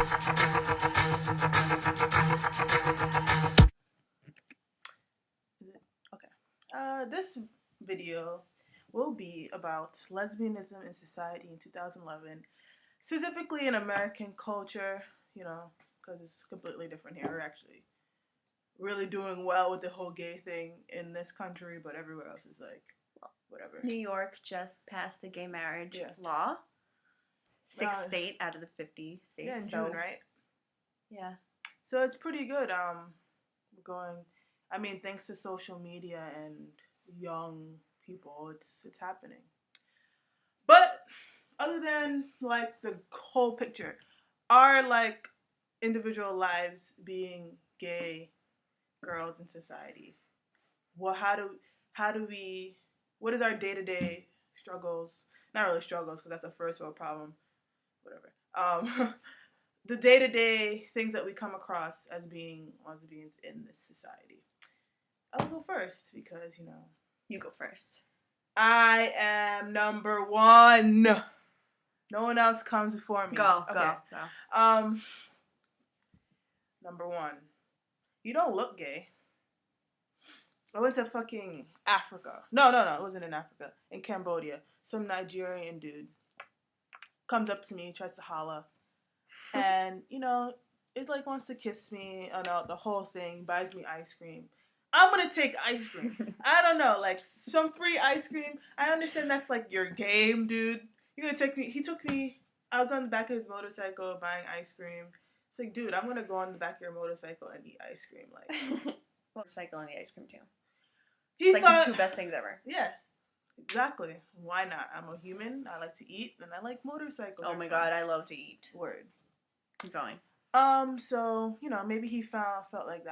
Okay. This video will be about lesbianism in society in 2011, specifically in American culture, because it's completely different here. We're actually really doing well with the whole gay thing in this country, but everywhere else is like, whatever. New York just passed the gay marriage Yeah. law. Sixth state out of the 50 states. Yeah, in June, right? Yeah. So it's pretty good. Thanks to social media and young people, it's happening. But other than like the whole picture, are like individual lives being gay girls in society? Well, how do we? What is our day-to-day struggles? Not really struggles, because that's a first world problem. Whatever. The day-to-day things that we come across as being lesbians in this society. I'll go first because, You go first. I am number one. No one else comes before me. Go. Number one. You don't look gay. I went to fucking Africa. No, it wasn't in Africa. In Cambodia. Some Nigerian dude comes up to me, tries to holla. And, it like wants to kiss me, the whole thing, buys me ice cream. I'm gonna take ice cream. I don't know, like some free ice cream. I understand that's like your game, dude. You're gonna take me. He took me. I was on the back of his motorcycle buying ice cream. It's like, dude, I'm gonna go on the back of your motorcycle and eat ice cream. Like, motorcycle and the ice cream too. He's like the two best things ever. Yeah, exactly. Why not? I'm a human. I like to eat, and I like motorcycles. Oh my god, I love to eat. Word. Keep going. So maybe he felt like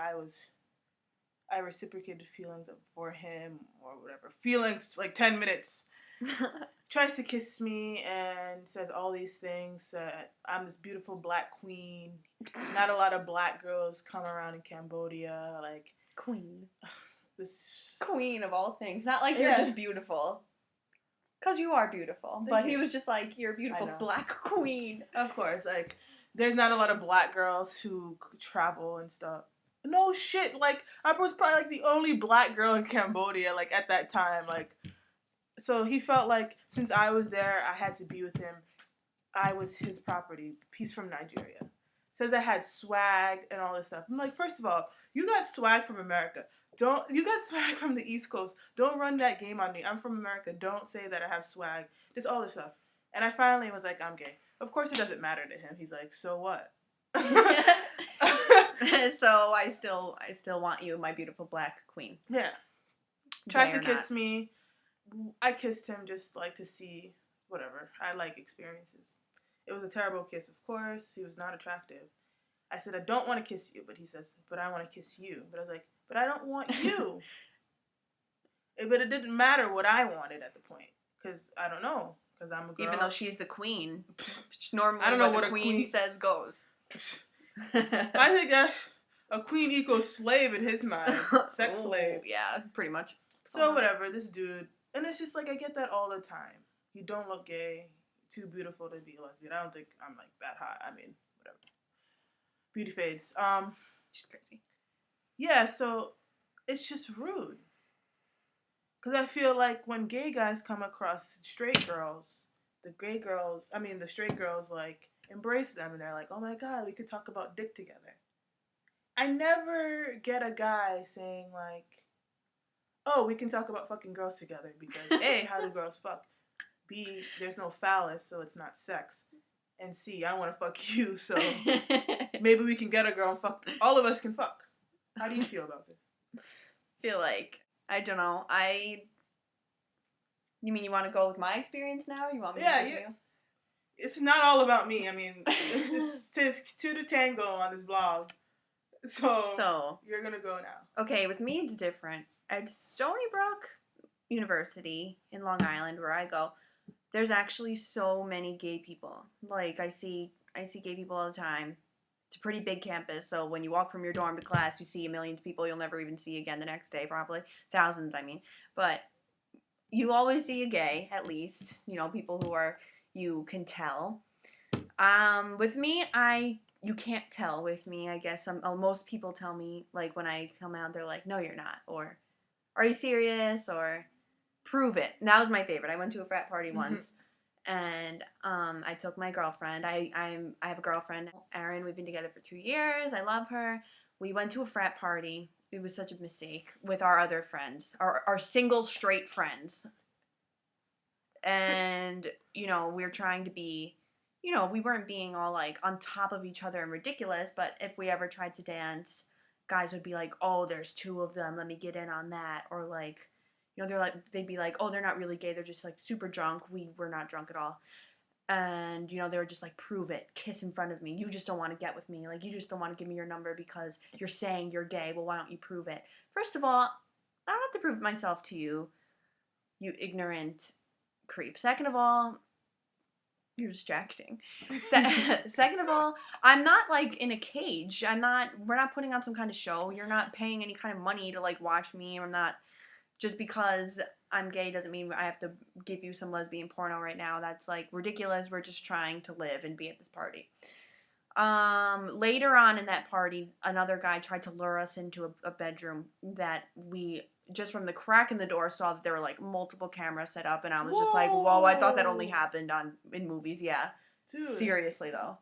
I reciprocated feelings for him or whatever. Feelings like 10 minutes. Tries to kiss me and says all these things. I'm this beautiful black queen. Not a lot of black girls come around in Cambodia. Like queen. This queen of all things. Not like you're just beautiful. Because you are beautiful. But he was just like, you're a beautiful black queen. Of course. Like, there's not a lot of black girls who travel and stuff. No shit. Like, I was probably like the only black girl in Cambodia, like, at that time. Like, so he felt like since I was there, I had to be with him. I was his property. He's from Nigeria. Says I had swag and all this stuff. I'm like, first of all, you got swag from America. You got swag from the East Coast. Don't run that game on me. I'm from America. Don't say that I have swag. Just all this stuff. And I finally was like, I'm gay. Of course it doesn't matter to him. He's like, so what? So I still want you, my beautiful black queen. Yeah. Tries to kiss me. I kissed him just like to see whatever. I like experiences. It was a terrible kiss, of course. He was not attractive. I said, I don't want to kiss you. But he says, but I want to kiss you. But I was like, but I don't want you. But it didn't matter what I wanted at the point. Because I don't know. Because I'm a girl. Even though she's the queen. Normally I don't know what a queen says goes. I think a queen equals slave in his mind. Sex slave. Yeah, pretty much. So whatever, this dude. And it's just like, I get that all the time. You don't look gay. Too beautiful to be a lesbian. I don't think I'm like that hot. I mean, whatever. Beauty fades. She's crazy. Yeah, so it's just rude. Because I feel like when gay guys come across straight girls, the straight girls, like, embrace them. And they're like, oh my god, we could talk about dick together. I never get a guy saying, like, oh, we can talk about fucking girls together. Because, A, how do girls fuck? B, there's no phallus, so it's not sex. And C, I want to fuck you, so maybe we can get a girl and fuck. All of us can fuck. How do you feel about this? Feel like, I don't know, You mean you want to go with my experience now? You want me to go with you? It's not all about me. I mean, it's two to tango on this blog. So you're going to go now. Okay, with me it's different. At Stony Brook University in Long Island, where I go, there's actually so many gay people. Like, I see gay people all the time. It's a pretty big campus, so when you walk from your dorm to class, you see millions of people you'll never even see again the next day, probably. Thousands, I mean. But you always see a gay, at least. People who are, you can tell. With me, I you can't tell with me, I guess. Most people tell me, like, when I come out, they're like, no, you're not. Or, are you serious? Or, prove it. And that was my favorite. I went to a frat party once, and I took my girlfriend. I have a girlfriend, Erin. We've been together for 2 years. I love her. We went to a frat party. It was such a mistake with our other friends, our single straight friends. And, you know, we were trying to be, you know, we weren't being all, like, on top of each other and ridiculous, but if we ever tried to dance, guys would be like, oh, there's 2 of them, let me get in on that. Or, like, you know, they'd be like, oh, they're not really gay, they're just, like, super drunk. We were not drunk at all. And, you know, they were just like, prove it, kiss in front of me. You just don't want to get with me. Like, you just don't want to give me your number because you're saying you're gay. Well, why don't you prove it? First of all, I don't have to prove myself to you, you ignorant creep. Second of all, you're distracting. Second of all, I'm not, like, in a cage. We're not putting on some kind of show. You're not paying any kind of money to, like, watch me. I'm not, just because I'm gay doesn't mean I have to give you some lesbian porno right now. That's, like, ridiculous. We're just trying to live and be at this party. Later on in that party, another guy tried to lure us into a bedroom that we, just from the crack in the door, saw that there were, like, multiple cameras set up, and I was just like, whoa, I thought that only happened in movies. Yeah. Dude. Seriously though.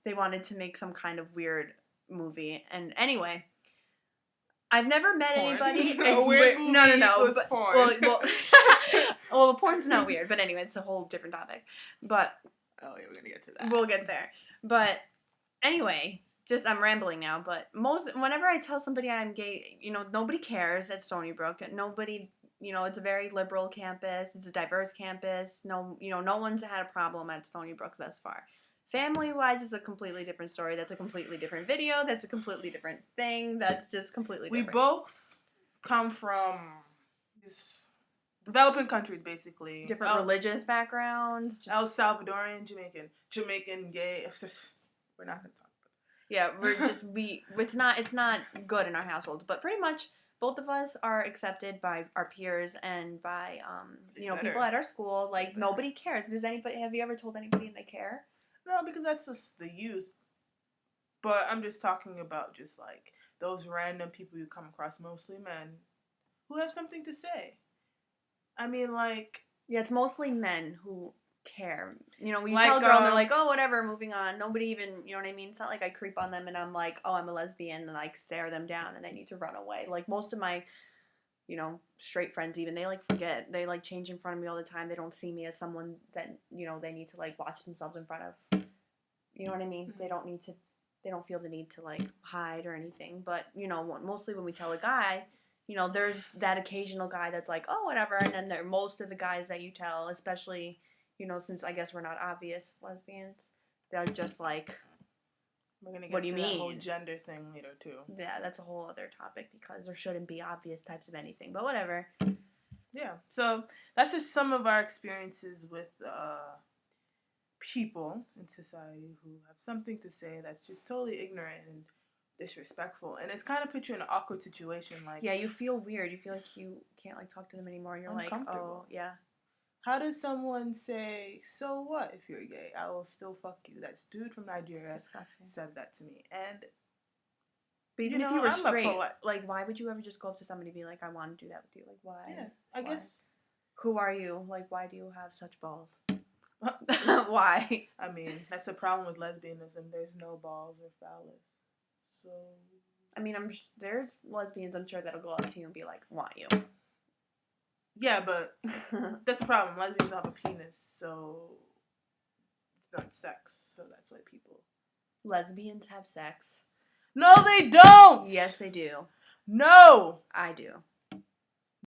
They wanted to make some kind of weird movie. And anyway, I've never met anybody. A weird movie. No. But, porn. Well, porn's not weird, but anyway, it's a whole different topic. But oh yeah, we're gonna get to that. We'll get there. But anyway, just I'm rambling now. But whenever I tell somebody I'm gay, you know, nobody cares at Stony Brook. Nobody, you know, it's a very liberal campus. It's a diverse campus. No, you know, no one's had a problem at Stony Brook thus far. Family-wise, it's a completely different story. That's a completely different video. That's a completely different thing. That's just completely different. We both come from just developing countries, basically. Different religious backgrounds. El Salvadorian, Jamaican, gay. It's just, we're not going to talk about it. Yeah, we're just, it's not good in our households. But pretty much, both of us are accepted by our peers and by, you know, people at our school. Like, nobody cares. Have you ever told anybody and they care? No, because that's just the youth. But I'm just talking about just, like, those random people you come across, mostly men, who have something to say. I mean, like... Yeah, it's mostly men who care. You know, when you tell a girl, they're like, oh, whatever, moving on. Nobody even, you know what I mean? It's not like I creep on them and I'm like, oh, I'm a lesbian, and, like, stare them down and they need to run away. Like, most of my, you know, straight friends even, they, like, forget. They, like, change in front of me all the time. They don't see me as someone that, you know, they need to, like, watch themselves in front of. You know what I mean? They don't feel the need to, like, hide or anything. But, you know, mostly when we tell a guy, you know, there's that occasional guy that's like, oh, whatever. And then most of the guys that you tell, especially, you know, since I guess we're not obvious lesbians, they're just like, we're gonna get what do you to mean? That whole gender thing later, too. Yeah, that's a whole other topic because there shouldn't be obvious types of anything. But whatever. Yeah. So that's just some of our experiences with people in society who have something to say that's just totally ignorant and disrespectful, and it's kind of put you in an awkward situation. Like, yeah, you feel weird. You feel like you can't, like, talk to them anymore. You're like, oh, yeah. How does someone say, so what if you're gay? I will still fuck you. That dude from Nigeria said that to me. And but even if you were straight, like, why would you ever just go up to somebody and be like, I want to do that with you? Like, why? Yeah, I guess. Who are you? Like, why do you have such balls? Why? I mean, that's the problem with lesbianism. There's no balls or phallus. So, I mean, there's lesbians, I'm sure, that'll go up to you and be like, want you. Yeah, but that's the problem. Lesbians don't have a penis, so it's not sex. So that's why people... Lesbians have sex. No, they don't! Yes, they do. No! I do.